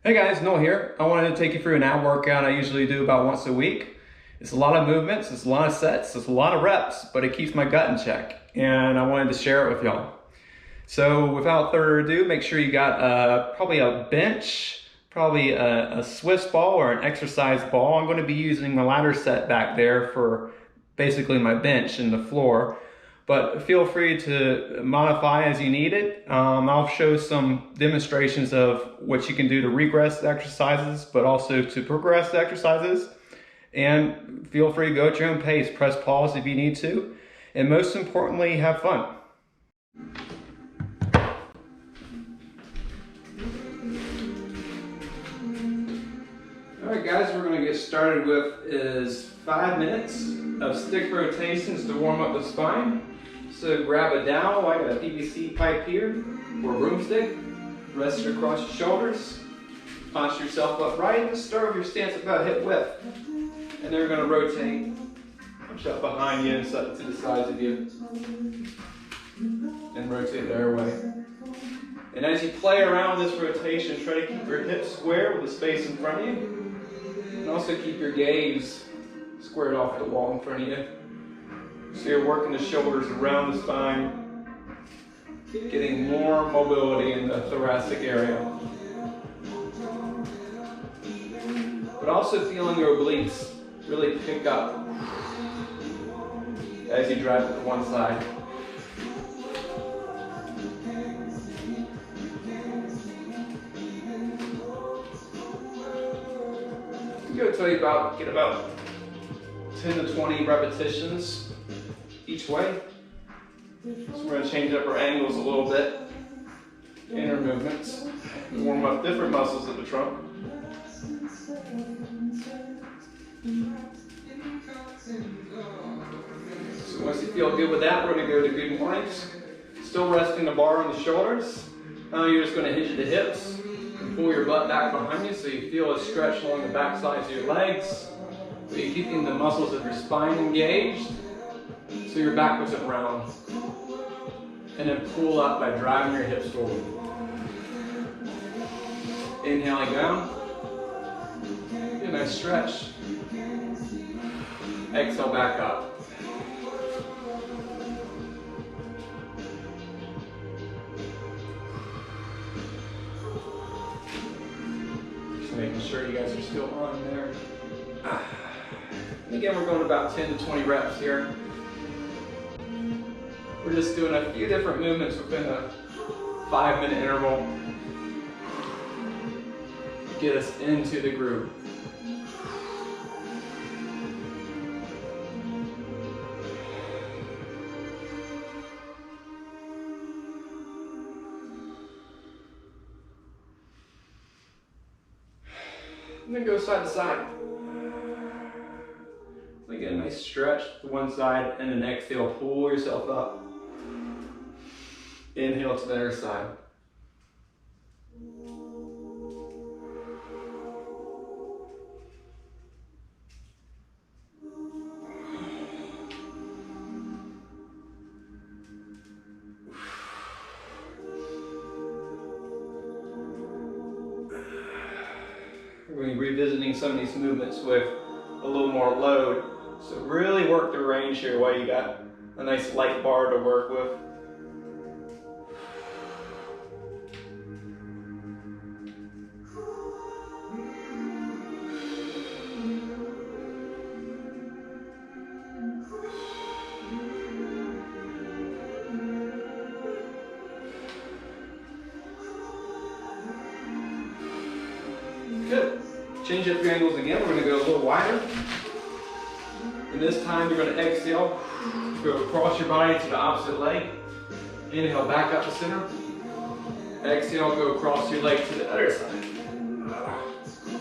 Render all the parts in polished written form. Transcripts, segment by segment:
Hey guys, Noah here. I wanted to take you through an ab workout I usually do about once a week. It's a lot of movements, it's a lot of sets, it's a lot of reps, but it keeps my gut in check, and I wanted to share it with y'all. So without further ado, make sure you got probably a bench, probably a Swiss ball or an exercise ball. I'm going to be using the ladder set back there for basically my bench and the floor. But feel free to modify as you need it. I'll show some demonstrations of what you can do to regress the exercises, but also to progress the exercises. And feel free to go at your own pace. Press pause if you need to. And most importantly, have fun. All right, guys, we're going to get started with is 5 minutes of stick rotations to warm up the spine. So grab a dowel, I got a PVC pipe here, or a broomstick. Rest it across your shoulders. Posture yourself upright and start with your stance about hip width. And then we're going to rotate. Push up behind you and to the sides of you. And rotate the other way. And as you play around this rotation, try to keep your hips square with the space in front of you. And also keep your gaze squared off the wall in front of you. So you're working the shoulders around the spine, getting more mobility in the thoracic area. But also feeling your obliques really pick up as you drive it to one side. Go till you get about 10 to 20 repetitions each way. So we're going to change up our angles a little bit, inner movements, and warm up different muscles of the trunk. So once you feel good with that, we're going to go to good mornings. Still resting the bar on the shoulders. Now you're just going to hinge the hips and pull your butt back behind you so you feel a stretch along the back sides of your legs. So you're keeping the muscles of your spine engaged. So your back wasn't round. And then pull up by driving your hips forward. Inhaling down. Get a nice stretch. Exhale back up. Just making sure you guys are still on there. And again, we're going about 10 to 20 reps here. We're just doing a few different movements within a 5-minute interval. Get us into the groove. And then go side to side. So get a nice stretch to one side and then exhale, pull yourself up. Inhale to the other side. We're going to be revisiting some of these movements with a little more load. So really work the range here while you got a nice light bar to work with. Good. Change up your angles again. We're going to go a little wider. And this time you're going to exhale, go across your body to the opposite leg. Inhale back up the center. Exhale, go across your leg to the other side.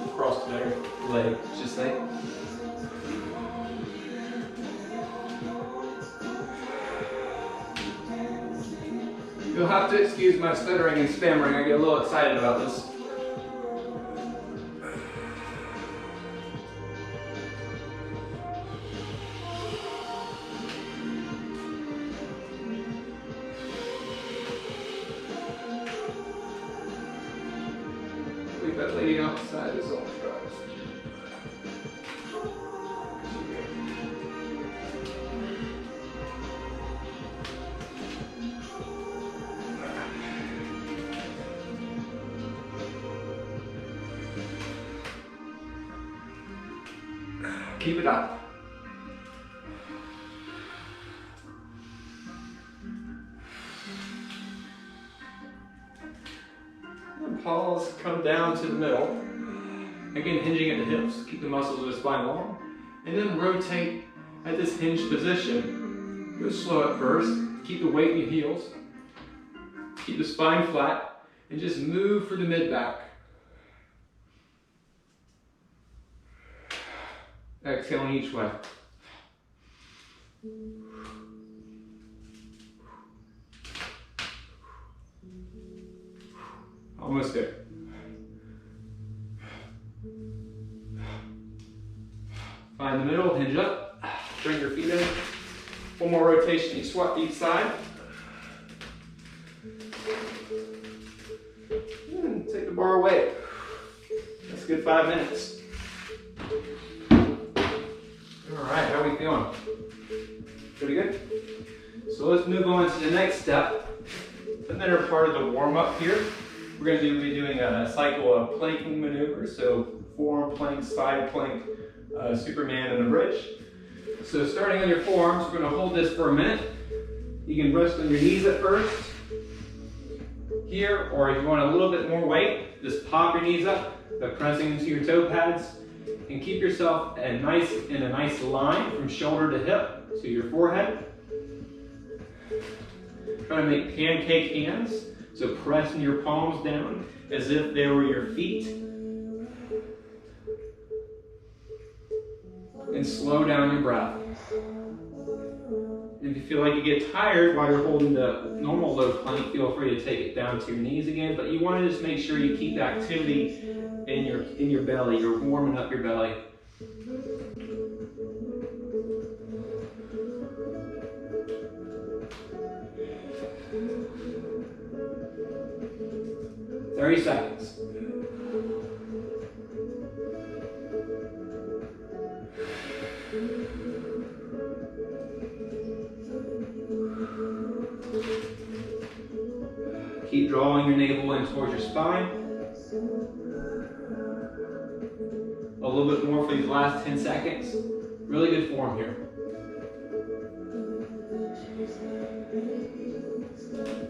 Across the other leg, just like. You'll have to excuse my stuttering and stammering. I get a little excited about this. Look at that lady outside this old drives. Keep it up. And pause, come down to the middle. Again, hinging at the hips. Keep the muscles of the spine long. And then rotate at this hinged position. Go slow at first. Keep the weight in your heels. Keep the spine flat. And just move for the mid-back. Exhaling each way. Almost there. Find the middle, hinge up, bring your feet in. One more rotation, you swap each side. And take the bar away. That's a good 5 minutes. All right, how are we feeling? Pretty good? So let's move on to the next step. Another part of the warm-up here. We're going to be doing a cycle of planking maneuvers. So forearm plank, side plank, Superman and a bridge. So starting on your forearms, we're going to hold this for a minute. You can rest on your knees at first. Here, or if you want a little bit more weight, just pop your knees up by pressing into your toe pads. And keep yourself in a nice line from shoulder to hip to your forehead. Try to make pancake hands, so pressing your palms down as if they were your feet. And slow down your breath. If you feel like you get tired while you're holding the normal low plank, feel free to take it down to your knees again, but you want to just make sure you keep the activity in your belly. You're warming up your belly. "30 seconds. Keep drawing your navel in towards your spine. A little bit more for these last 10 seconds. Really good form here.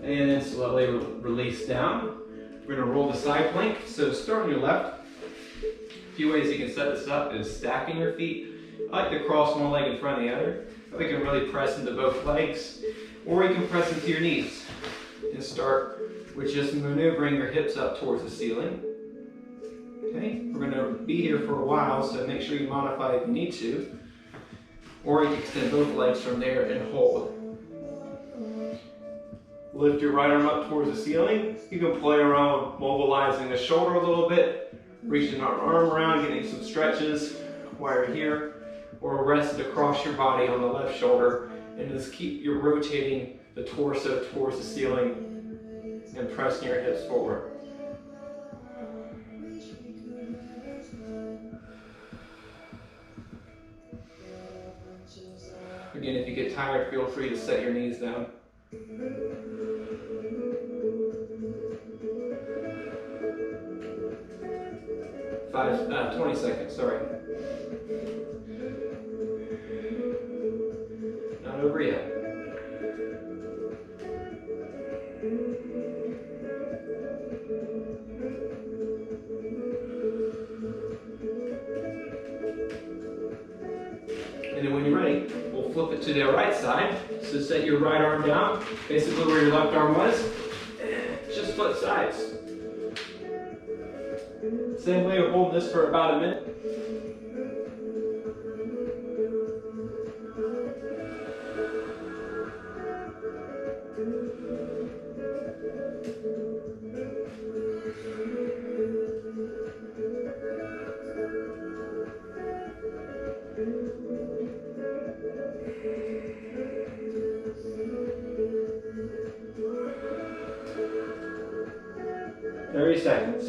And then slowly release down. We're going to roll the side plank. So start on your left. A few ways you can set this up is stacking your feet. I like to cross one leg in front of the other. We can really press into both legs. Or you can press into your knees. And start with just maneuvering your hips up towards the ceiling. Okay, we're going to be here for a while, so make sure you modify if you need to. Or you can extend both legs from there and hold. Lift your right arm up towards the ceiling. You can play around with mobilizing the shoulder a little bit, reaching our arm around, getting some stretches while you're here, or rest across your body on the left shoulder, and just keep your rotating the torso towards the ceiling and pressing your hips forward. Again, if you get tired, feel free to set your knees down. 20 seconds, sorry. Not over yet. And then when you're ready, we'll flip it to the right side. So set your right arm down, basically where your left arm was. Just flip sides. Same way of holding this for about a minute. Seconds.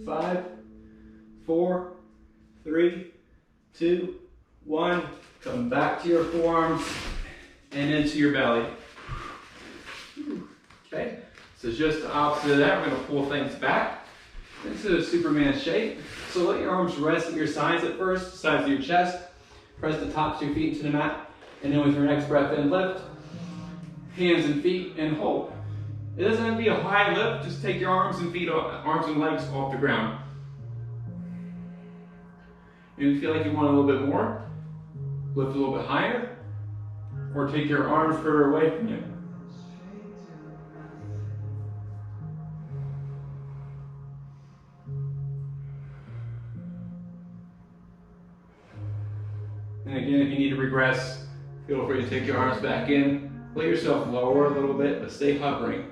5, 4, 3, 2, 1. Come back to your forearms and into your belly. Okay, so just the opposite of that, we're gonna pull things back into the Superman shape. So let your arms rest at your sides at first, sides of your chest. Press the tops of your feet into the mat. And then with your next breath in, lift. Hands and feet and hold. It doesn't have to be a high lift, just take your arms and legs off the ground. If you feel like you want a little bit more, lift a little bit higher, or take your arms further away from you. And again, if you need to regress, feel free to take your arms back in. Let yourself lower a little bit, but stay hovering.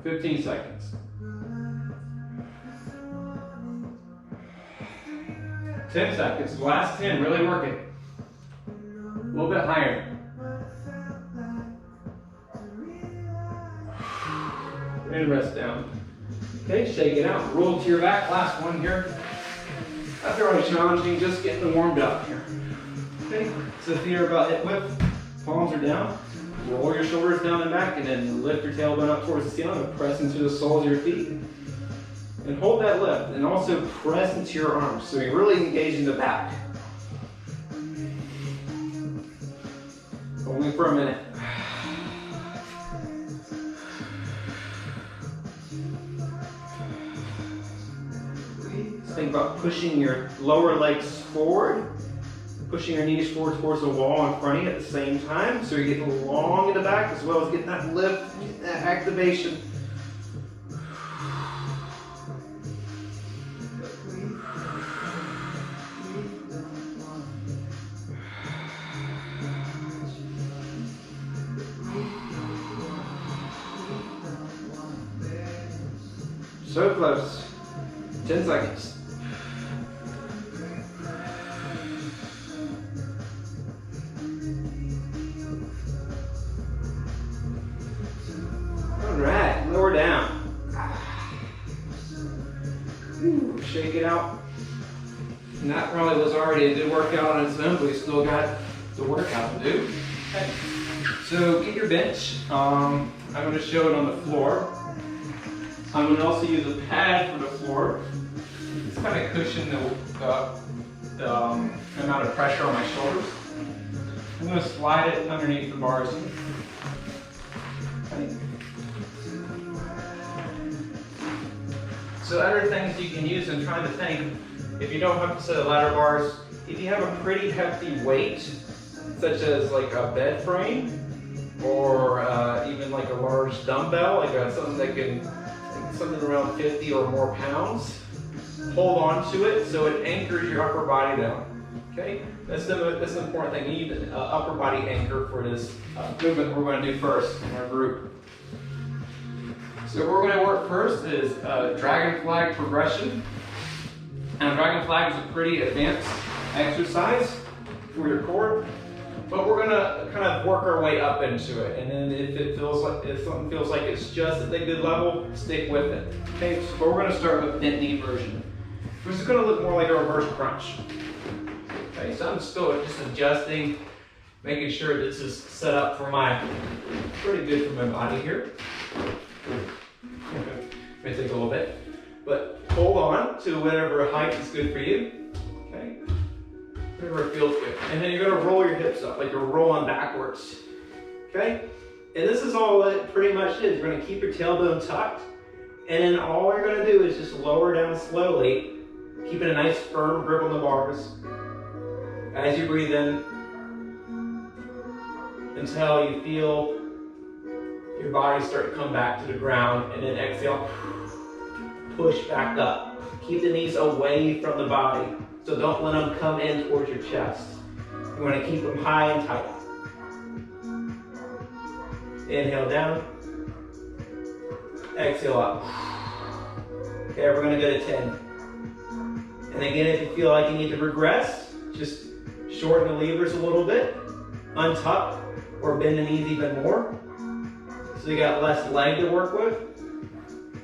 "15 seconds. 10 seconds. Last 10. Really work it. A little bit higher. And rest down. Okay, shake it out. Roll to your back. Last one here. Not really challenging, just getting warmed up here. Okay, so feet are about hip width. Palms are down. Roll your shoulders down and back, and then lift your tailbone up towards the ceiling and press into the soles of your feet. And hold that lift, and also press into your arms, so you're really engaging the back. Only for a minute. Think about pushing your lower legs forward, pushing your knees forward towards the wall in front of you at the same time, so you're getting long in the back as well as getting that lift, getting that activation. So close. 10 seconds. Alright, lower down. Shake it out. And that probably was already a good workout on its own, but we still got the workout to do. Okay. So get your bench. I'm going to show it on the floor. I'm going to also use a pad for the floor. It's kind of cushion the amount of pressure on my shoulders. I'm going to slide it underneath the bars. Okay. So other things you can use, I'm trying to think, if you don't have a set of ladder bars, if you have a pretty hefty weight, such as like a bed frame, or even like a large dumbbell, like something that can, something around 50 or more pounds, hold on to it so it anchors your upper body down. Okay, that's the important thing. You need an upper body anchor for this movement we're going to do first in our group. So what we're going to work first is dragon flag progression. Now, dragon flag is a pretty advanced exercise for your core, but we're going to kind of work our way up into it. And then if something feels like it's just at a good level, stick with it. Okay, so we're going to start with bent knee version, which is going to look more like a reverse crunch. Okay, so I'm still just adjusting, making sure this is set up for pretty good for my body here. Okay. May take a little bit, but hold on to whatever height is good for you. Okay, whatever it feels good. And then you're going to roll your hips up like you're rolling backwards. Okay, and this is all it pretty much is. You're going to keep your tailbone tucked, and then all you're going to do is just lower down slowly, keeping a nice firm grip on the bars as you breathe in until you feel your body start to come back to the ground, and then exhale, push back up. Keep the knees away from the body, so don't let them come in towards your chest. You want to keep them high and tight. Inhale down, exhale up. Okay, we're going to go to 10. And again, if you feel like you need to regress, just shorten the levers a little bit, untuck or bend the knees even more. So you got less leg to work with.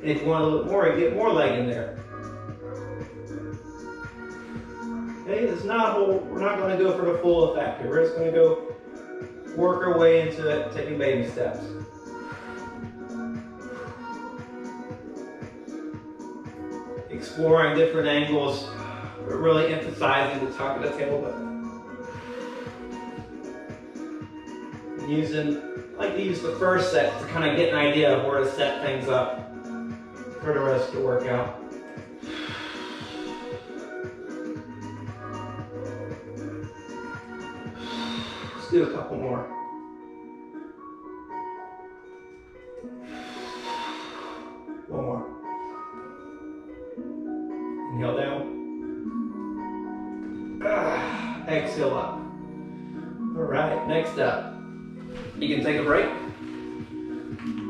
And if you want a little more, you get more leg in there. Okay, it's not a whole, we're not going to go for the full effect here. We're just going to go work our way into it, taking baby steps. Exploring different angles, but really emphasizing the tuck of the tailbone. I like to use the first set to kind of get an idea of where to set things up for the rest of the workout. Let's do a couple more. One more. Inhale down. Exhale up. All right, next up. You can take a break.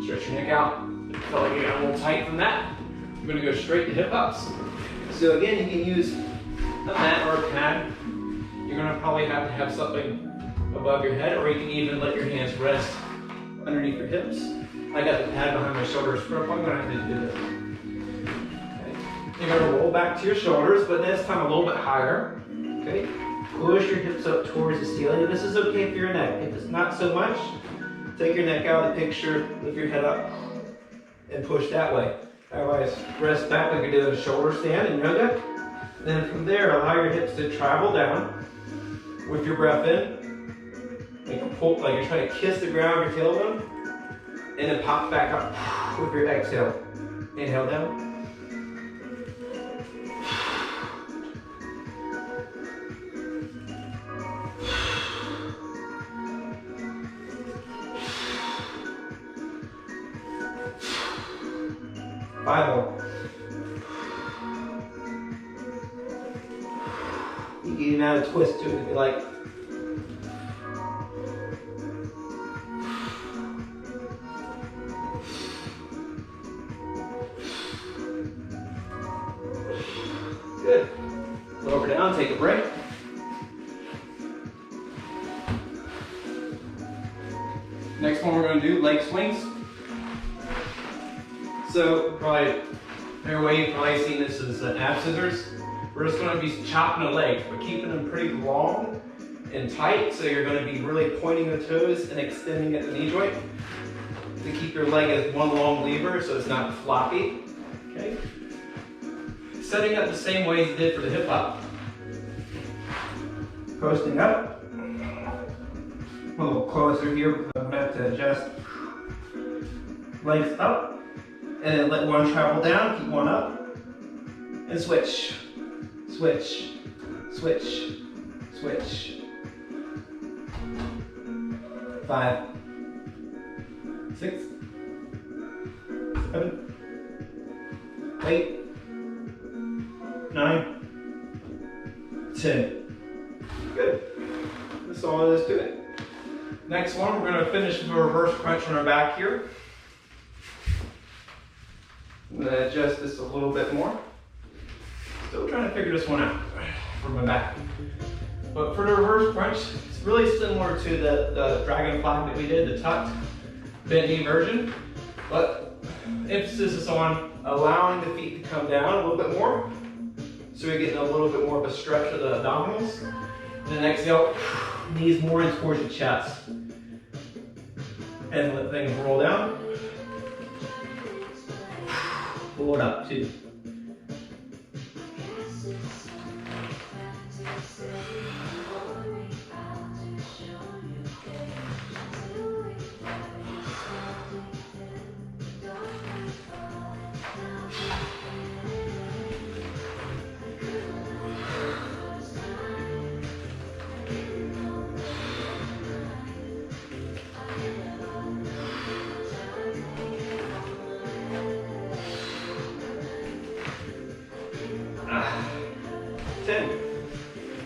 Stretch your neck out. Feel like you got a little tight from that. I'm gonna go straight to hip ups. So again, you can use a mat or a pad. You're gonna probably have to have something above your head, or you can even let your hands rest underneath your hips. I got the pad behind my shoulders, but I'm gonna have to do this. Okay. You're gonna roll back to your shoulders, but this time a little bit higher. Okay. Push your hips up towards the ceiling. And this is okay for your neck. If it's not so much, take your neck out of the picture, lift your head up, and push that way. Otherwise, rest back like you're doing a shoulder stand in yoga. Then from there, allow your hips to travel down with your breath in. Make a pull, like you're trying to kiss the ground with your tailbone. And then pop back up with your exhale. Inhale down. 5 more. You can even add a twist to it if you like. Good. Lower down, take a break. Next one we're going to do leg swings. So probably, your way you've probably seen this as ab scissors. We're just going to be chopping the legs, but keeping them pretty long and tight. So you're going to be really pointing the toes and extending at the knee joint to keep your leg as one long lever so it's not floppy. Okay. Setting up the same way you did for the hip up. Posting up. A little closer here because I'm going to adjust. Legs up. And then let one travel down, keep one up. And switch. Switch. Switch. Switch. 5, 6, 7, 8, 9, 10. Good. That's all there is to it. Next one, we're going to finish with a reverse crunch on our back here. I'm going to adjust this a little bit more. Still trying to figure this one out for my back. But for the reverse crunch, it's really similar to the dragon fly that we did, the tucked bent knee version. But emphasis is on allowing the feet to come down a little bit more. So you're getting a little bit more of a stretch of the abdominals. And then exhale, knees more in towards your chest. And let things roll down. Pull it up, 2.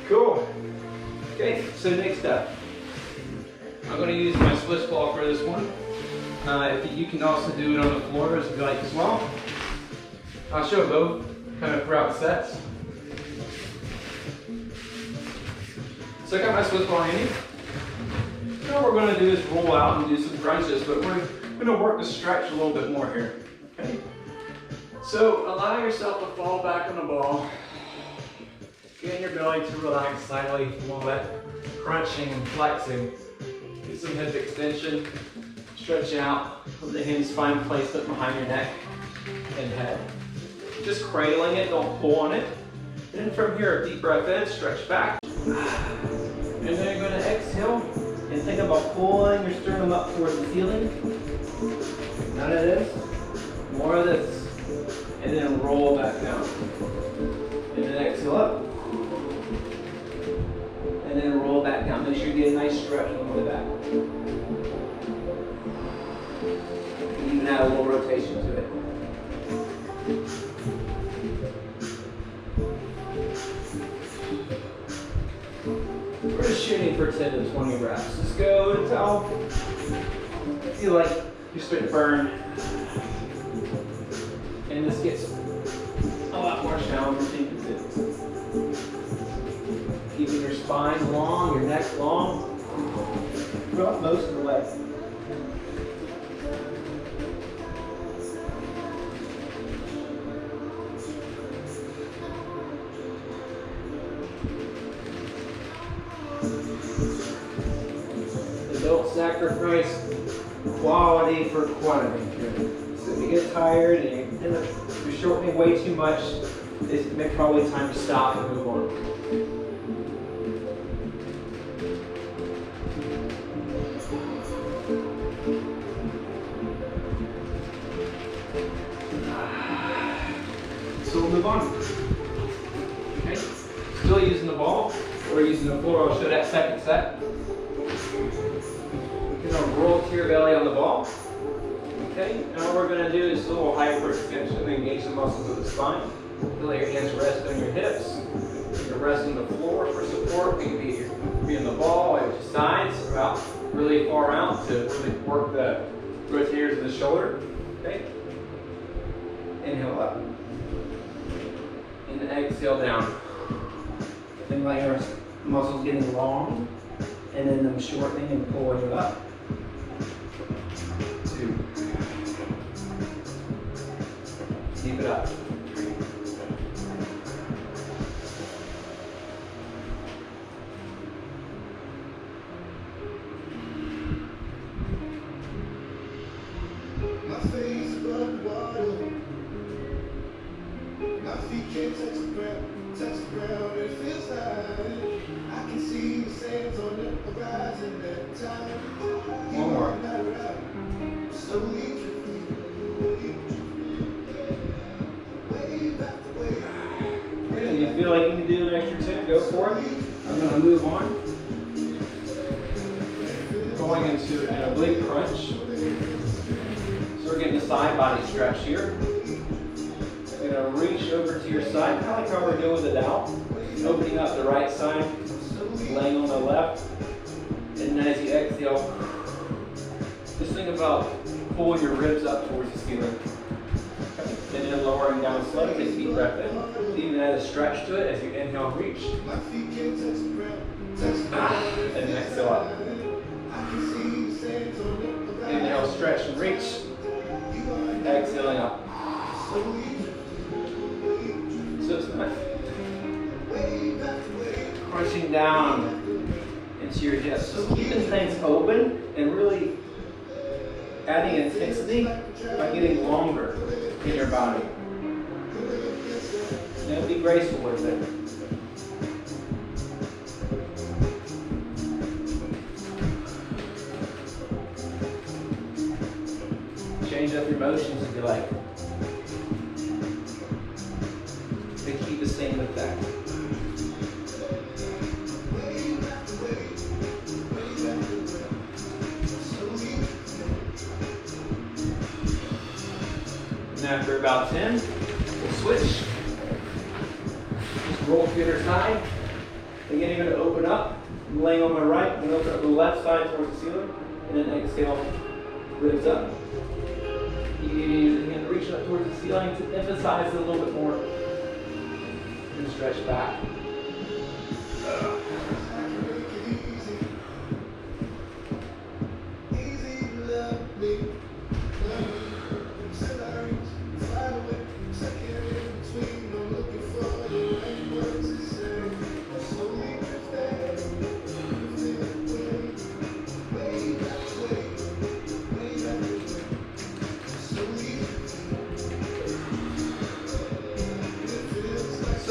Cool. Okay, so next up, I'm going to use my Swiss ball for this one. You can also do it on the floor if you like as well. I'll show both kind of throughout sets. So I got my Swiss ball handy. Now what we're going to do is roll out and do some crunches, but we're going to work the stretch a little bit more here. Okay? So allow yourself to fall back on the ball. Get your belly to relax slightly while that crunching and flexing. Get some hip extension. Stretch out with the hand spine placement behind your neck and head. Just cradling it, don't pull on it. And then from here, deep breath in, stretch back. And then you're going to exhale and think about pulling your sternum up towards the ceiling. None of this, more of this. And then roll back down. And then exhale up. And then roll back down. Make sure you get a nice stretch on the way back. You can add a little rotation to it. We're just shooting for 10 to 20 reps. Just go until you feel like you're starting to burn. And this gets a lot more challenging than it is. Keeping your spine long, your neck long, throughout most of the way. Don't sacrifice quality for quantity. So if you get tired and you're shortening way too much, it's probably time to stop and move on. So we'll move on. Okay. Still using the ball or using the floor. I'll show that second set. You're going to roll to your belly on the ball. Okay, now what we're going to do is a little hyperextension, engage the muscles of the spine. You let your hands rest on your hips. You can rest on the floor for support. You can be in the ball at your sides or out really far out to really work the rotators of the shoulder. Okay, inhale up. And then exhale down. Think like your muscles getting long and then them shortening and pulling you up. 2. Keep it up. 3. My face above water. My feet can't touch the ground, it feels like I can see the sands on the horizon that time. One more. Slowly Good. You feel like you can do an extra 10? Go for it. I'm going to move on. Going into an oblique crunch. So we're getting a side body stretch here. You're going to reach over to your side, kind of like how we're doing with the dowel. Opening up the right side, laying on the left. And then as you exhale, just think about pulling your ribs up towards the ceiling. And then lowering down slowly, take a deep breath in. Even add a stretch to it as you inhale and reach. And then exhale up. Inhale, stretch and reach. Exhaling up. So it's not crunching down into your hips. So keeping things open and really adding intensity by getting longer in your body. And be graceful with it. Change up your motions if you like. They keep the same effect. And after about 10, we'll switch. Just roll to the other side. Again, you're going to open up. I'm laying on my right. I'm going to open up the left side towards the ceiling. And then exhale, ribs up. You can reach up towards the ceiling to emphasize it a little bit more. And stretch back.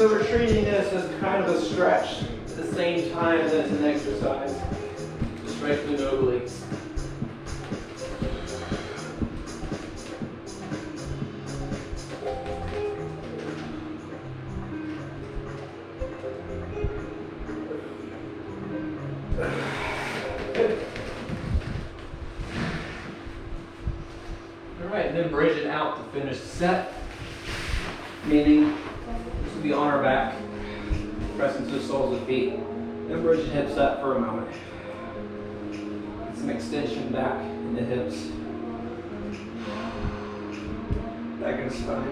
So we're treating this as kind of a stretch at the same time as it's an exercise. Strengthening the obliques. Alright, and then bridge it out to finish the set. Meaning, this will be on our back, pressing to the soles of the feet. Then bridge the hips up for a moment. Get some extension back in the hips. Back in the spine.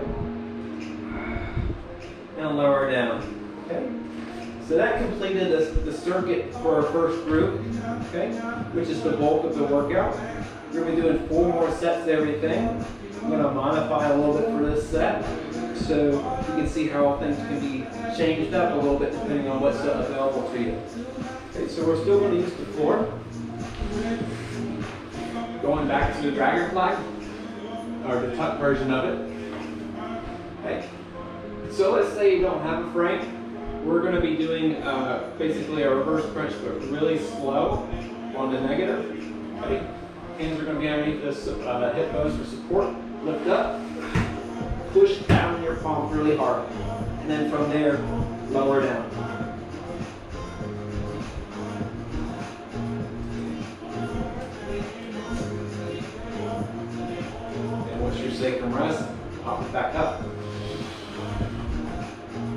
And lower down. Okay? So that completed the circuit for our first group, okay? Which is the bulk of the workout. We're going to be doing 4 more sets of everything. I'm going to modify a little bit for this set, so you can see how things can be changed up a little bit depending on what's available to you. Okay, so we're still going to use the floor. Going back to the dragonfly, or the tuck version of it. Okay. So let's say you don't have a frame. We're going to be doing basically a reverse crunch, but really slow on the negative. Okay. Hands are going to be underneath this hip bones for support. Lift up, push down your palm really hard, and then from there, lower down. And once your sacrum rests, pop it back up.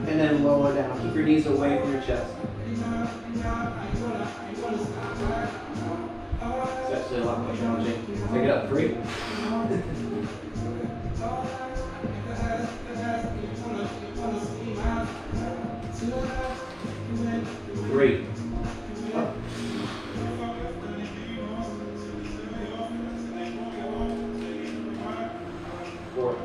And then lower down. Keep your knees away from your chest. It's actually a lot more challenging. Take it up, 3. 3. Up. 4.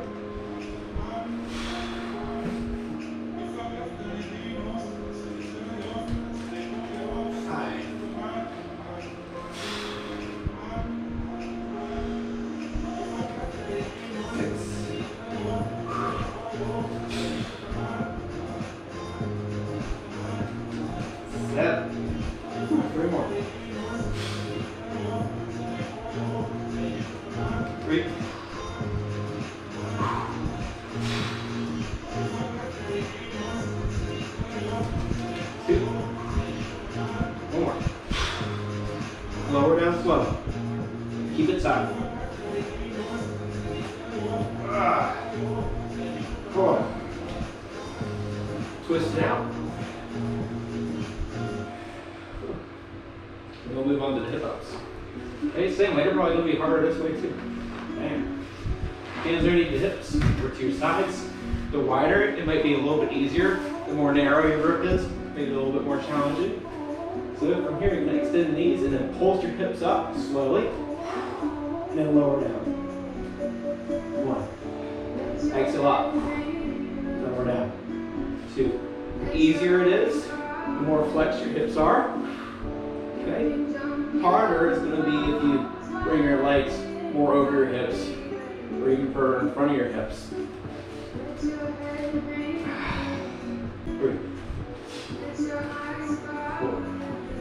5. 6. 7. 3 more. 3. 2. 1 more. Lower down slow. Keep it tight. 4. Twist it out. We'll move on to the hip ups. Okay, same way. They're probably going to be harder this way too. Bam. Hands underneath the hips or to your sides. The wider, it might be a little bit easier. The more narrow your grip is, maybe a little bit more challenging. So from here, you can extend the knees and then pulse your hips up slowly. And then lower down. 1. Exhale up. Lower down. 2. The easier it is, the more flexed your hips are. Okay. Harder is going to be if you bring your legs more over your hips, or even further in front of your hips. 3.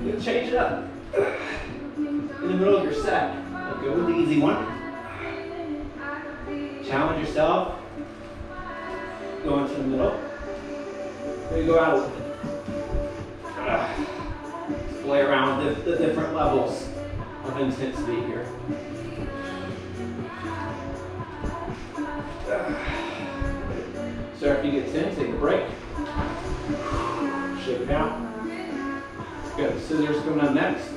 You can change it up. In the middle of your set, go with the easy one. Challenge yourself. Go into the middle. Then go out with it. Play around the different levels of intensity here. So if you get 10, take a break. Shake it out. Good. Scissors coming up next.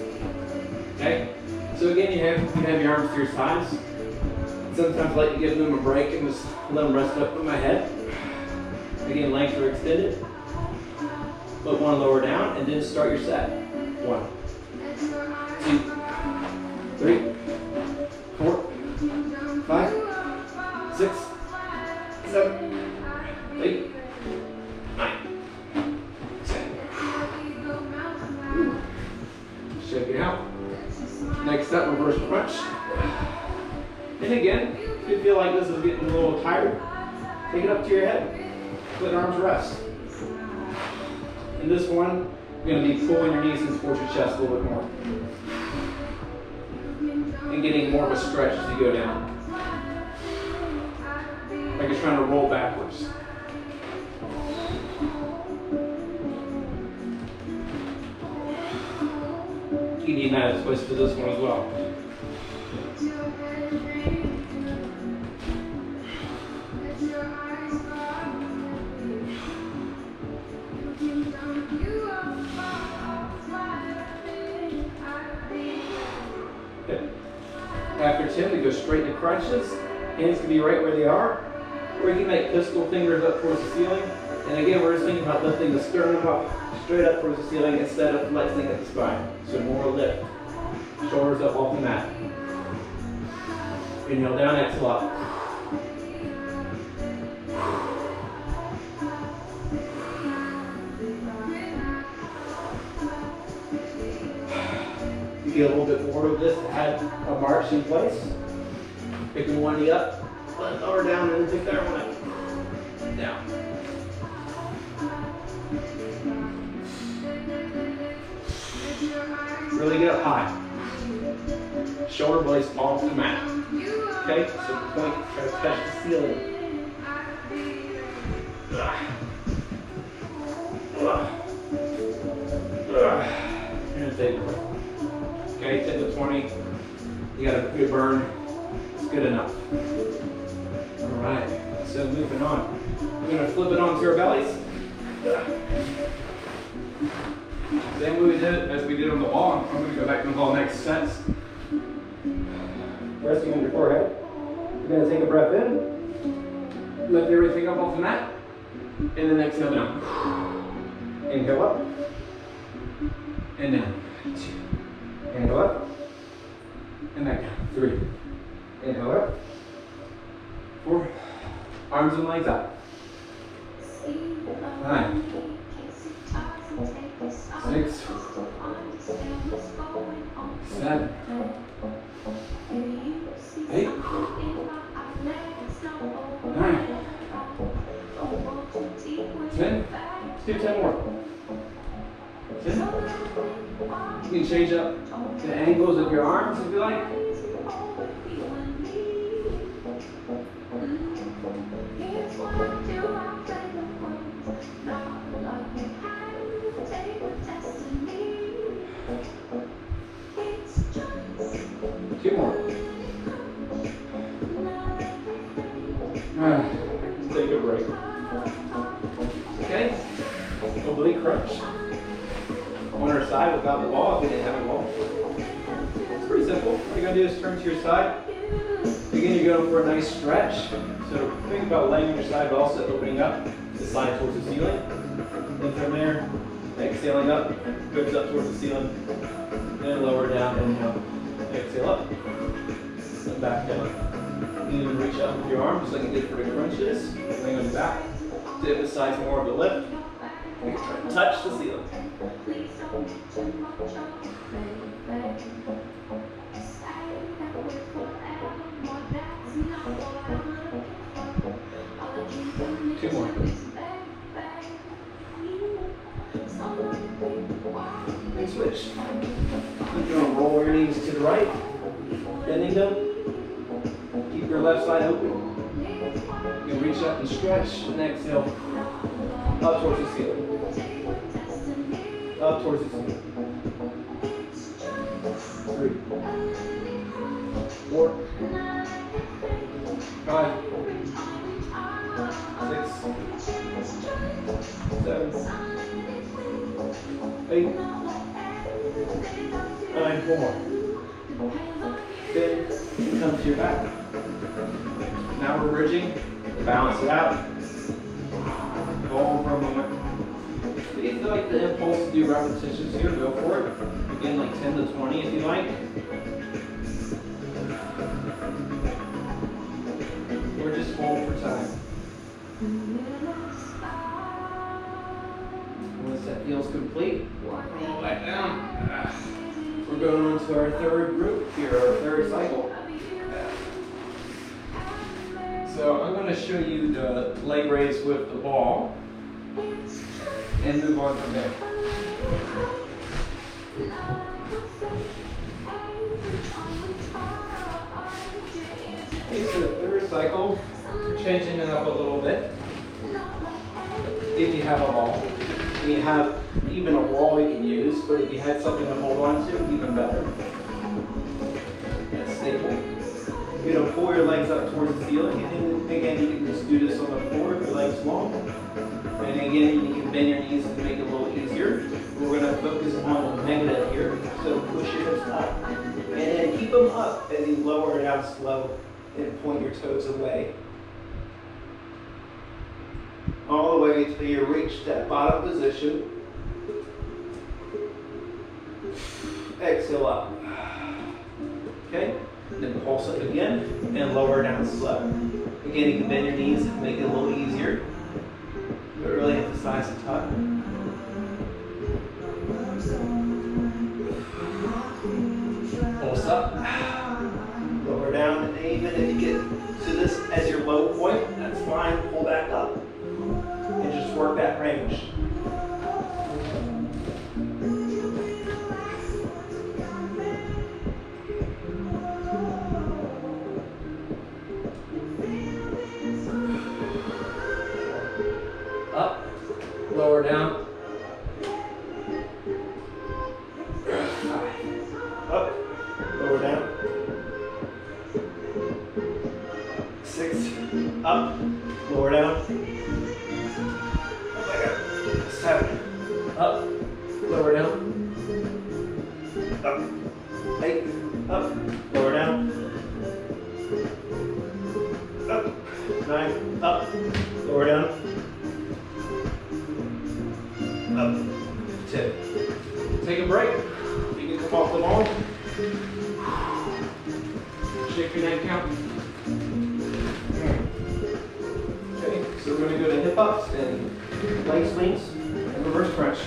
Okay. So again, you have your arms to your sides. Sometimes I like to give them a break and just let them rest up on my head. Again, legs are extended. Put one lower down and then start your set. 1, 2, 3, 4, 5, 6, 7, 8, 9, 10. Shake it out. Next up, reverse crunch. And again, if you feel like this is getting a little tired, take it up to your head. Let arms rest. And this one, you're going to be pulling your knees in towards your chest a little bit more. And getting more of a stretch as you go down. Like you're trying to roll backwards. You need that as opposed to this one as well. Okay. After 10, we go straight to crunches. Hands can be right where they are. Or you can make pistol fingers up towards the ceiling. And again, we're just thinking about lifting the sternum up straight up towards the ceiling instead of flexing at the spine. So more lift. Shoulders up off the mat. Inhale down, exhale up. You get a little bit more of this to add a march in place. Picking one knee up, lower down, and then pick that one up. Down. Really get up high. Shoulder blades off the mat. Okay, so point, try to touch the ceiling. And take a breath. Okay, 10 to 20. You got a good burn. It's good enough. All right, so moving on. We're gonna flip it onto our bellies. Same way we did as we did on the wall. I'm gonna go back to the wall next set. Resting on your forehead. You're gonna take a breath in. Lift everything up off the mat. And then exhale down. Inhale up. And down. 2. Inhale up. And back down. 3. Inhale up. 4. Arms and legs up. 5. 6. 7. 8. 9. 10. Let's do 10 more. 10. You can change up the angles of your arms if you like. Two more. Take a break. Okay, oblique crunch. On our side without the ball, if we didn't have a ball. It's pretty simple. All you're gonna do is turn to your side. Again, you're going for a nice stretch. So think about laying on your side, but also opening up the side towards the ceiling. And from there, exhaling up, goes up towards the ceiling. Then lower down, inhale. Exhale up. And back down. You can reach up with your arm, just like you did for the crunches. Laying on your back. To emphasize more of the lift. And try to touch the ceiling. Two more. And switch. You're going to roll your knees to the right, bending them. Keep your left side open. You can reach up and stretch, and exhale up towards the ceiling. Up towards the ceiling. 3, 4, 5, 6, 7, 8, 9, 4 more. 10, come to your back. Now we're bridging, balance it out. Go on for a moment. If you feel like the impulse to do repetitions here, go for it. Again, like 10 to 20 if you like. Or just hold for time. Once that feels complete, roll back down. We're going on to our third group here, our third cycle. So I'm going to show you the leg raise with the ball. and move on from there. Okay, so the third cycle, changing it up a little bit. If you have a ball, and you have even a wall you can use, but if you had something to hold on to, even better. That's stable. You're gonna pull your legs up towards the ceiling, and then again, you can just do this on the floor if your leg's long. And again, you can bend your knees to make it a little easier. We're gonna focus on the negative here, so push your hips up. And then keep them up as you lower it down slow and point your toes away. All the way until you reach that bottom position. Exhale up. Okay? Then pulse up again and lower down slow. Again, you can bend your knees, make it a little easier. But really emphasize the tuck. Pulse up. Lower down, and even if you get to this as your low point, that's fine. Pull back up. And just work that range. Up, lower down. Up, lower down. 6, up, lower down. 7, up, lower down. Up, 8, up, lower down. Up, 9, up, lower down. Up, 10. Take a break. You can come off the ball. Shake your neck out. Okay, so we're going to go to hip ups and leg swings and reverse crunch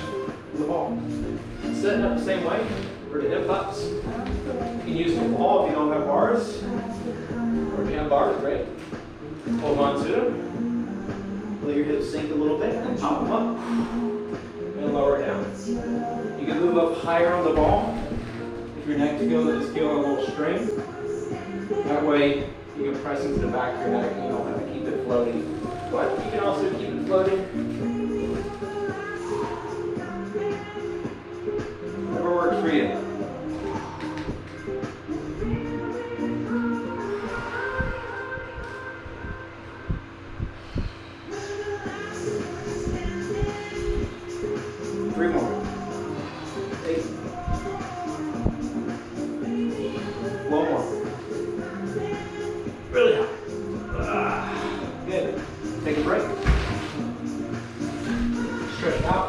with the ball. Setting up the same way for the hip ups. You can use the ball if you don't have bars. Or if you have bars, great. Hold on to them. Let your hips sink a little bit and pop them up. And lower down. You can move up higher on the ball if your neck is feeling a little strained. That way you can press into the back of your neck and you don't have to keep it floating. But you can also keep it floating. Whatever works for you. Three more. 8. One more. Really high. Good. Take a break. Stretch out.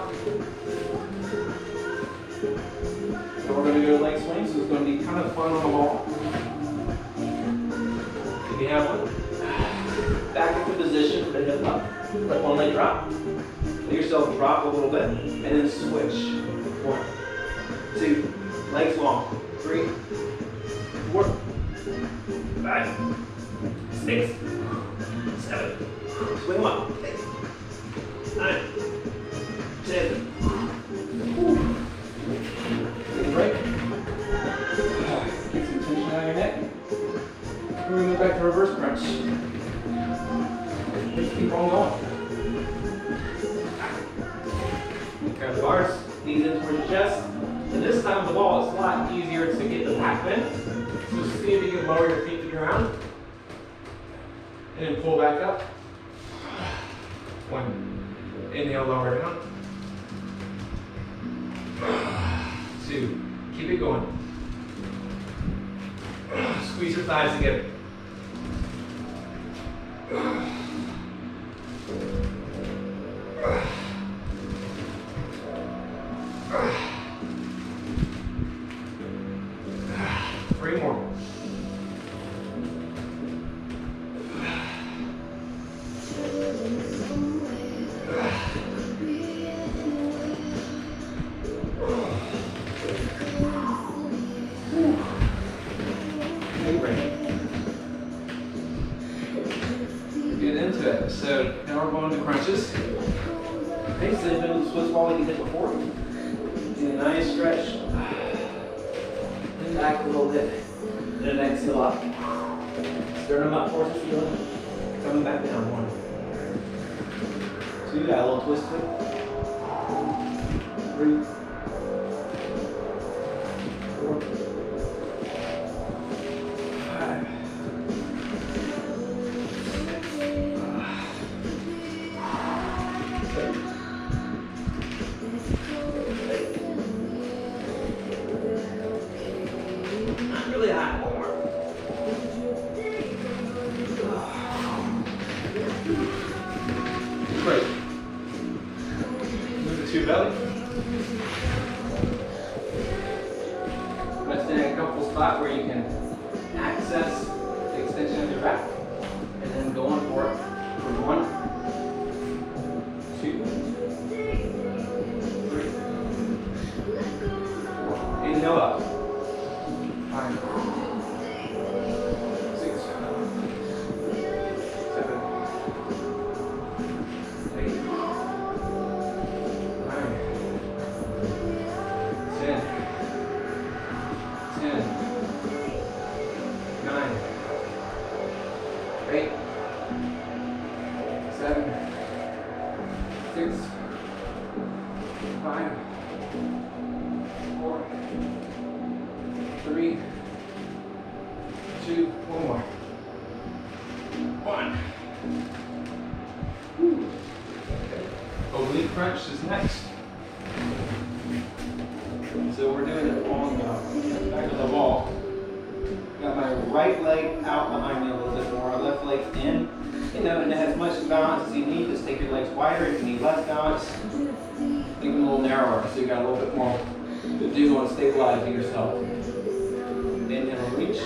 Now we're going to go to leg swing, so it's going to be kind of fun on the ball. If you have one. Back into position for the hip up. Let one leg drop. Let yourself drop a little bit, and then switch. 1, 2, legs long. 3, 4, 5, 6, 7. Swing them up. 8, 9, 10. Take a break. Get some tension out of your neck. We're going to go back to reverse crunch. Just keep on going. Grab the bars, knees in towards your chest. And this time the ball is a lot easier to get the back bend. So see if you can lower your feet to the ground. And then pull back up. 1. Inhale, lower down. 2. Keep it going. Squeeze your thighs together. 3 more. Get into it. So now we're going to crunches. Okay, so you're doing the Swiss ball like you did before. Do a nice stretch. Then back a little bit. Then exhale up. Sternum up towards the ceiling. Coming back down. 1, 2, got a little twist to it. 3, 4, 5, 6, 7, 8. Not really hot. 1 more. Great. Move it to your belly. Let's stand in a comfortable spot where you can access the extension of your back. And then go on for it. For 1, 2, 3, 4. Inhale up. 5, 6, 7, 8, 9, 10, 10, 9, 8, 7, 6, 5, 4, 3, 2, 1 more. 1. Whew. Oblique crunch is next. So we're doing it on the back of the wall. Got my right leg out behind me a little bit more, left leg's in. You know, and as much balance as you need. Just take your legs wider. If you need less balance, make them a little narrower so you got a little bit more to do on stabilizing yourself. Inhale, reach.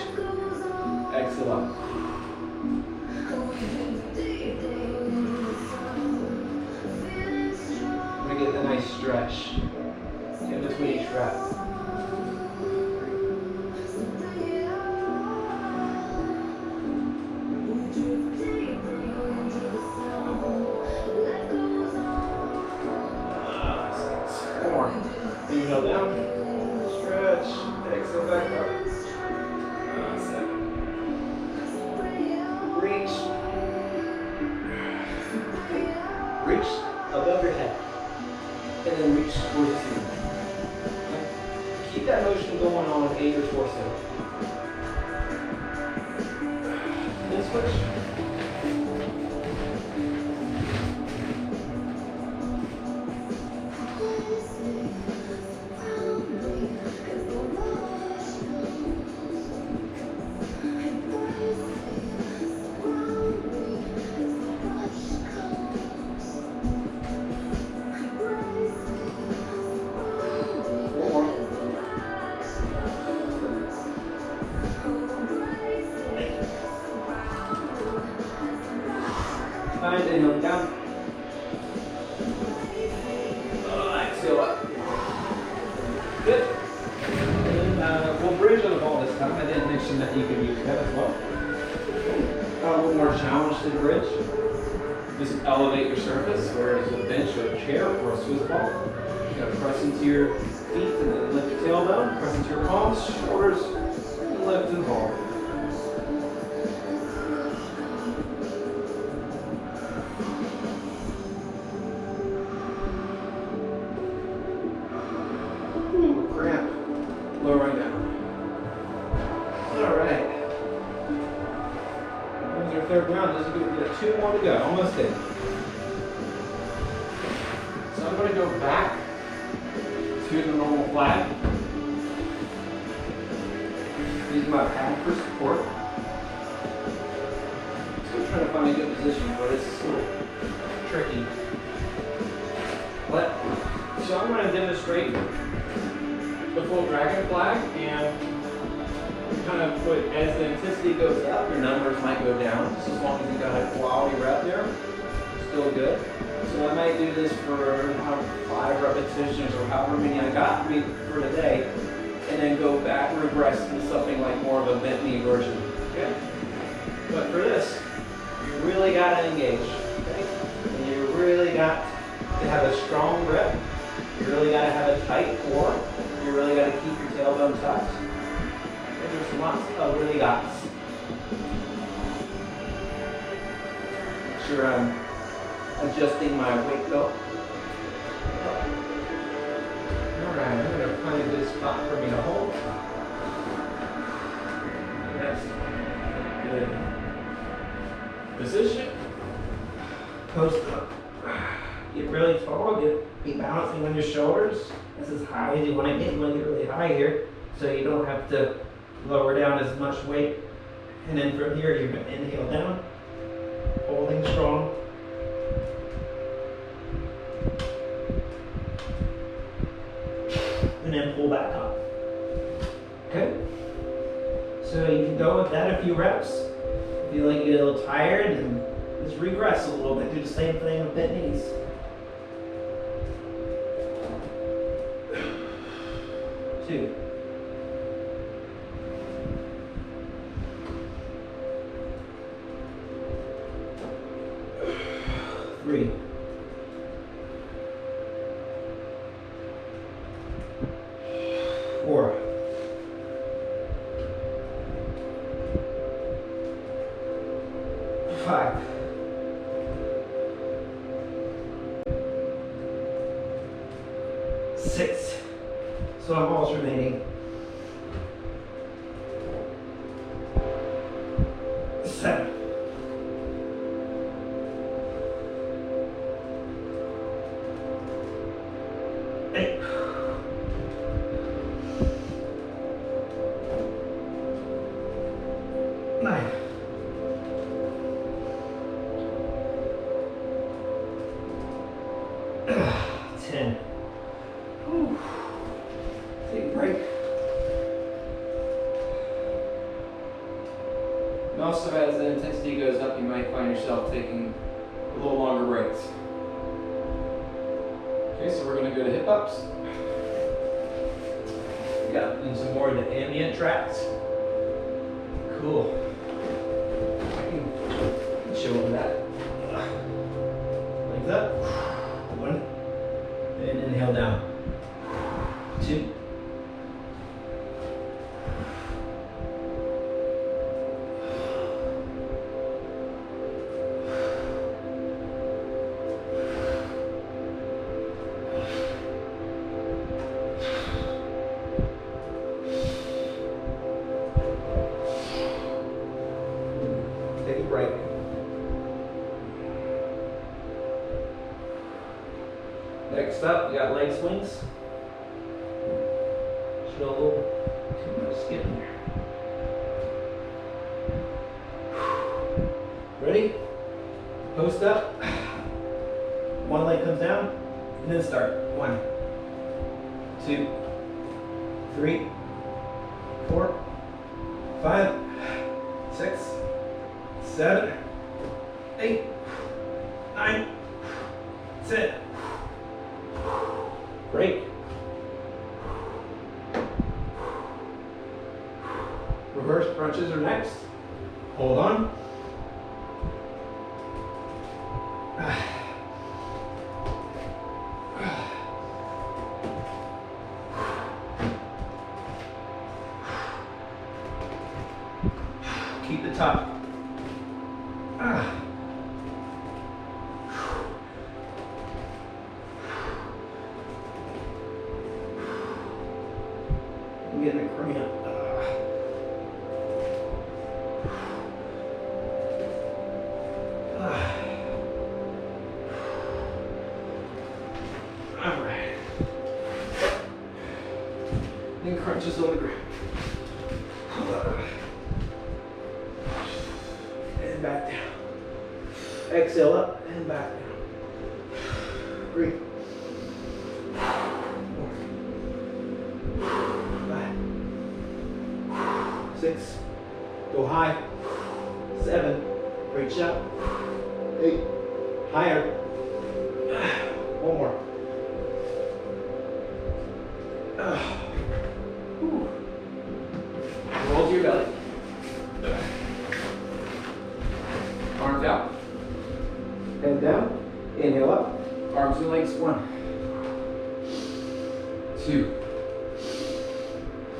Exhale up. We're gonna get a nice stretch in between each rep. Inhale down, stretch, exhale back up. 7. Reach. Reach above your head. And then reach towards the ceiling. Okay? Keep that motion going on 8 or 4 seconds. Then switch. Nice, inhale down. Exhale up. Good. And then we'll bridge on the ball this time. I didn't mention that you can use that as well. A little more challenge to the bridge. Just elevate your surface, whereas a bench or a chair or a Swiss ball. You gotta press into your feet and then lift your tailbone. Press into your palms, shoulders, and lift and hold. Cramp, lowering down. All right. Here's our third round. This is good. We got 2 more to go. Almost in. So I'm going to go back to the normal flat. Use my pad for support. Still trying to find a good position, but it's a little tricky. So I'm going to demonstrate the full dragon flag, and kind of put, as the intensity goes up, your numbers might go down, just as long as you got a quality rep there, still good. So I might do this for 5 repetitions or however many I got for today, and then go back and regress to something like more of a bent knee version. Okay? But for this, you really got to engage. Okay? And you really got to have a strong grip, you really got to have a tight core. You really got to keep your tailbone tucked. And there's lots of really dots. Make sure I'm adjusting my weight belt. Alright, I'm going to find a good spot for me to hold. That's good position. Post up. Get really tall, be balancing on your shoulders. That's as high as you want to get. You want to get really high here so you don't have to lower down as much weight. And then from here, you're going to inhale down, holding strong. And then pull back up. Okay? So you can go with that a few reps. If you like to get a little tired, and just regress a little bit. Do the same thing with bent knees. Two. Three. Four. Five. 6. So I'm alternating. 7. 8. 9. 10. Whew. Take a break. And also, as the intensity goes up, you might find yourself taking a little longer breaks. Okay, so we're going to go to hip ups. We got some more of the ambient tracks. Cool. I can show them that. Like that. 1. And inhale down. 2. 3. Next up, you got leg swings. Show a little too much skin there. Ready? Post up. One leg comes down, and then start. 1, 2, 3, 4, 5, 6, 7, 8, 9, 10. Break. Reverse crunches are next. Hold on. Keep the top. I'm getting a cramp. All right. Then crunches on the ground. And back down. Exhale up and back down. 3. 6, go high. 7, reach up. 8, higher. 1 more. Roll to your belly. Arms out. Head down. Inhale up. Arms and legs 2,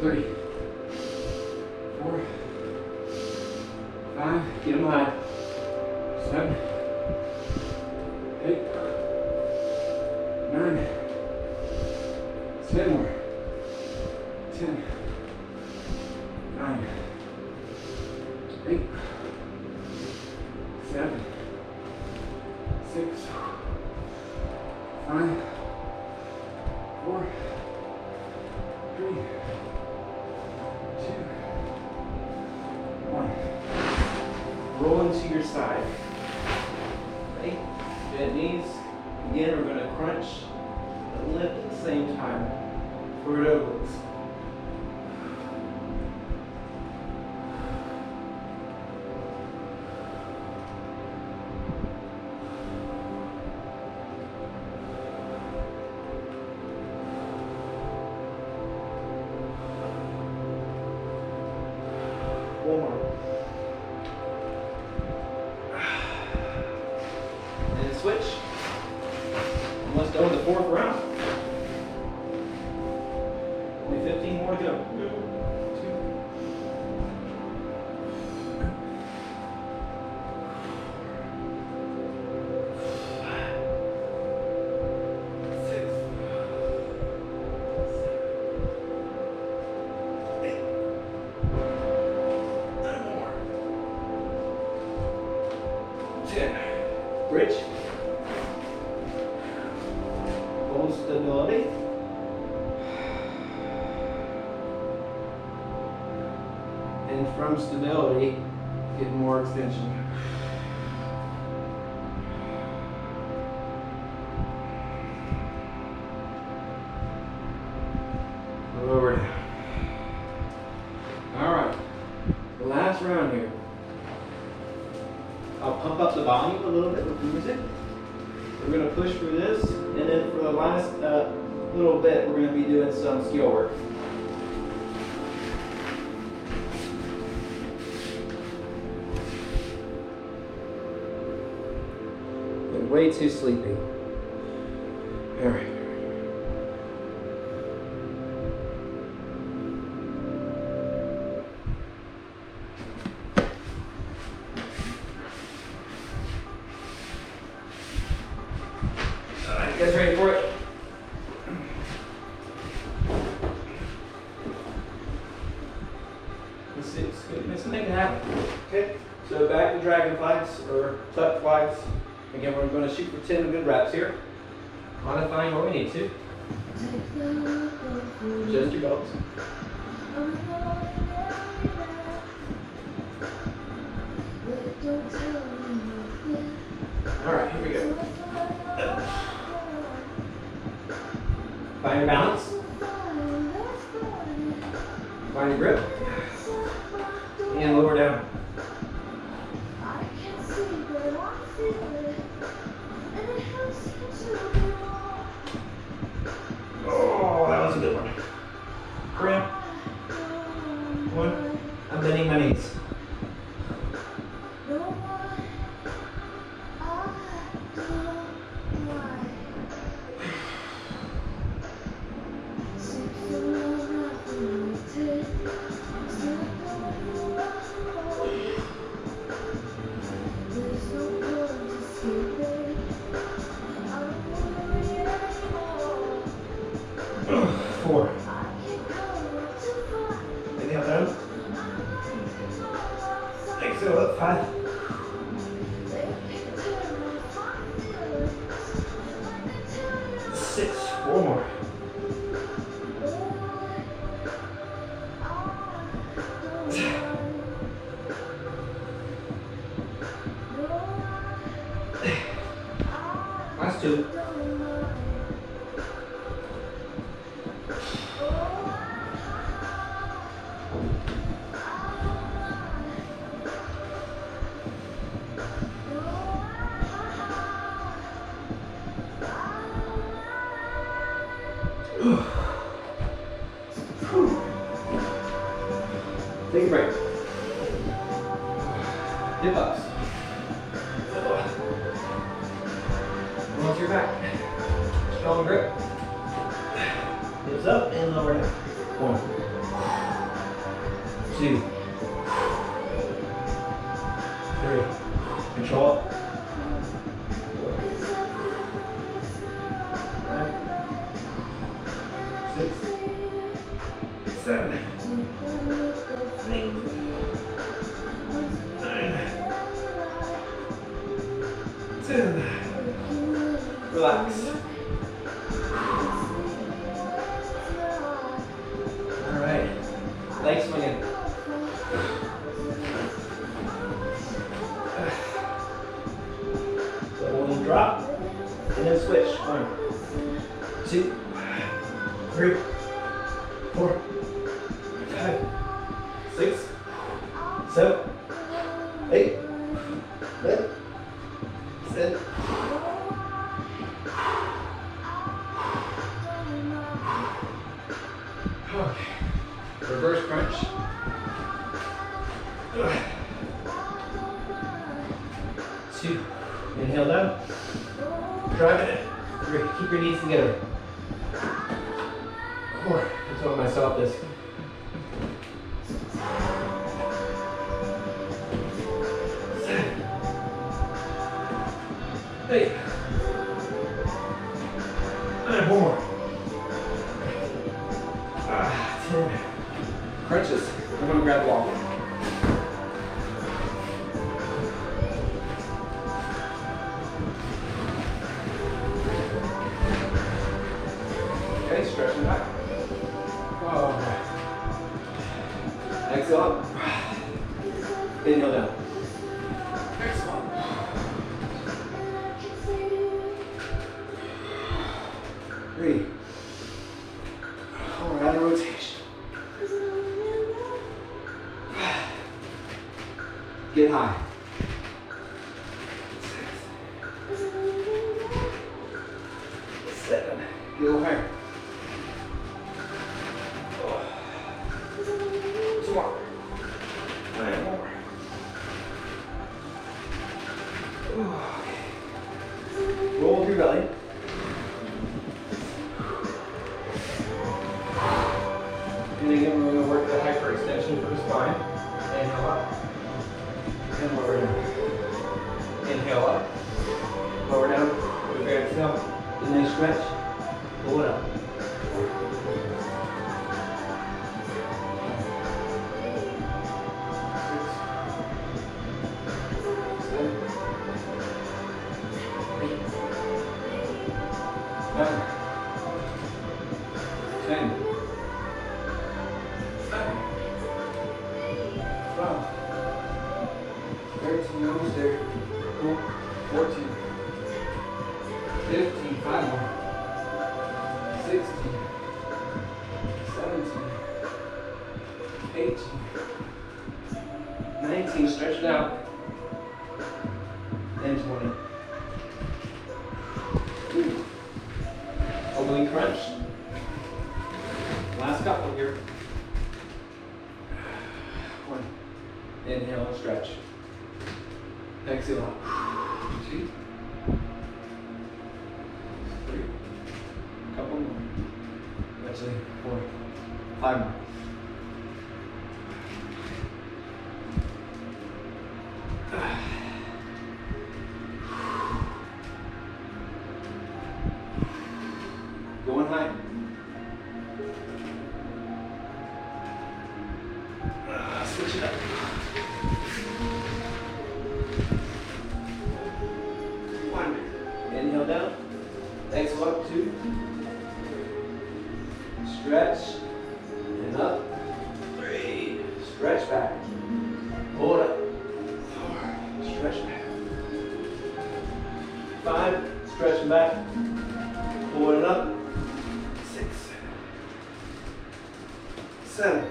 3, 4, 5, get them high, 7, 8, 9, 10 more, 10, 9, 8, 7, 6, 5, 4, 3, 2, 1. Roll into your side. Ready? Bend knees. Again, we're going to crunch and lift at the same time. Forward obliques. One more. And switch. Almost done with the 4th round. Only 15 more to go. 10. Bridge. Hold stability. And from stability, get more extension. Lower down. All right, the last round here. I'll pump up the volume a little bit with the music. We're going to push through this, and then for the last little bit, we're going to be doing some skill work. I'm way too sleepy. All right. You guys ready for it? Let's make it happen. Okay, so back to dragon flies or tuck flies. Again, we're going to shoot for 10 good reps here. Modifying where we need to. Adjust your belts. All right, here we go. Find your balance. Find your grip. And lower down. Oh, that was a good one. Cramp. One. I'm bending my knees. Four. Inhale down. Exhale up. 5. 6. 4 more. 2. Take a break. Dip ups. Once you're back. Strong grip. Hips up and lower down. 1, 2, 3. Control it. 4, 5, 6, 7, 8, 9, 10. Relax. All right. Leg swinging. So we'll drop and then switch. 1, 2, 3, 4, 5, 6, 7, 8, 9, 10. Okay. Reverse crunch. 2. Inhale down. Drive it in. 3. Keep your knees together. 4. I told myself this. 7. 8. 9 more. 10. Crunches. I'm gonna grab the wall. Okay, stretching back. Oh. Exhale up. Inhale down. Exhale up. 3. We're out of rotation. Get high. 6, 7. Get a little higher. 2 more. 9 more. Roll with your belly. And again, we're going to work the hyperextension for the spine. Inhale up. And lower down. Inhale up. Lower down. With your exhale. The nice stretch. Pull it up. 10, 12, 13, almost there. 14, 15, 5 more. 16, 17, 18, 19, stretch it out. And 20. Ooh. Oblique crunch. Last couple here. 1. Inhale and stretch. Exhale out. 2. 3. Couple more. Actually, 4. 5 more. Going high. Switch it up. 1. Inhale down. Exhale up. 2. Stretch. And up. 3. Stretch back. Pull it up. 4. Stretch back. 5. Stretch back. Pull it up. 6. 7.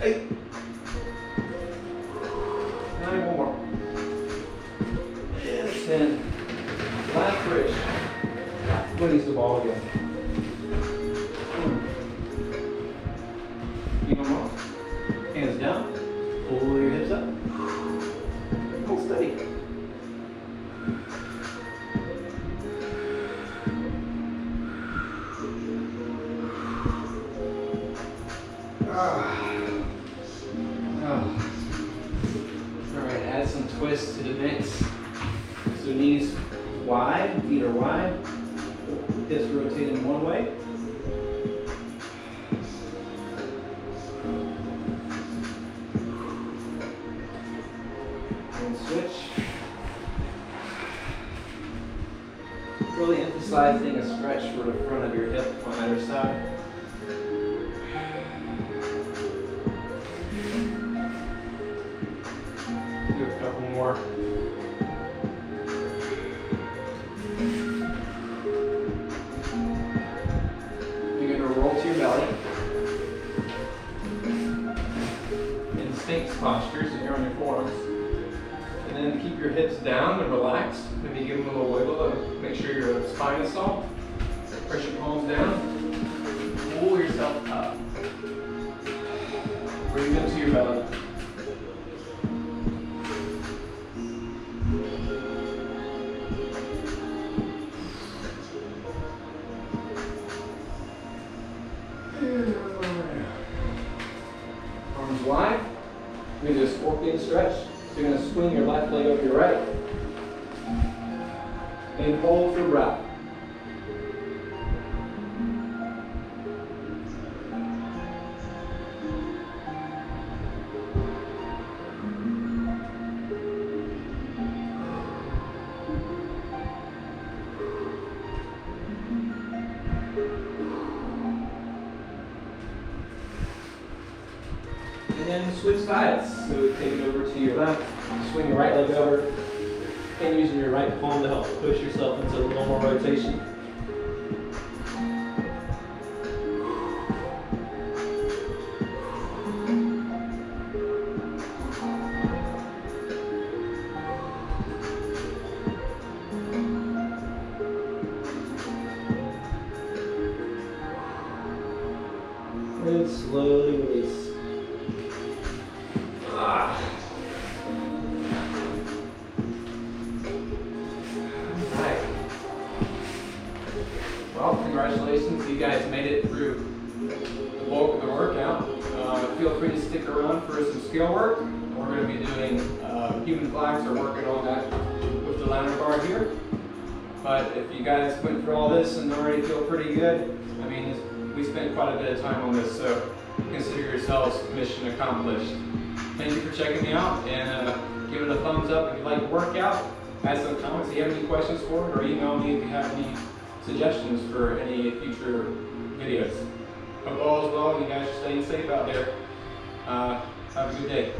8. 9 more. And 10. Last bridge. Release the ball again. Keep them off. Hands down. Pull your hips up. Hold steady. Alright, add some twist to the mix. So knees wide, feet are wide, hips rotating one way. And switch. Really emphasizing a stretch for the front of your hip on either side. Do a couple more. You're going to roll to your belly. In Sphinx posture, so you're on your forearms. And then keep your hips down and relax. Maybe give them a little wiggle to make sure your spine is soft. Press your palms down. Pull yourself up. Bring them to your belly. Arms wide. We're going to do a scorpion stretch. So you're going to swing your left leg over your right. And hold for breath. And then switch sides. So take it over to your left, swing your right leg over, and using your right palm to help push yourself into a little more rotation. And slowly release. Well, congratulations, you guys made it through the bulk of the workout. Feel free to stick around for some skill work. We're going to be doing human flags or working on that with the liner bar here. But if you guys went through all this and already feel pretty good, I mean, we spent quite a bit of time on this, so consider yourselves mission accomplished. Thank you for checking me out, and give it a thumbs up if you like the workout. Add some comments if you have any questions for it, or email me if you have any suggestions for any future videos. Hope all is well and you guys are staying safe out there. Have a good day.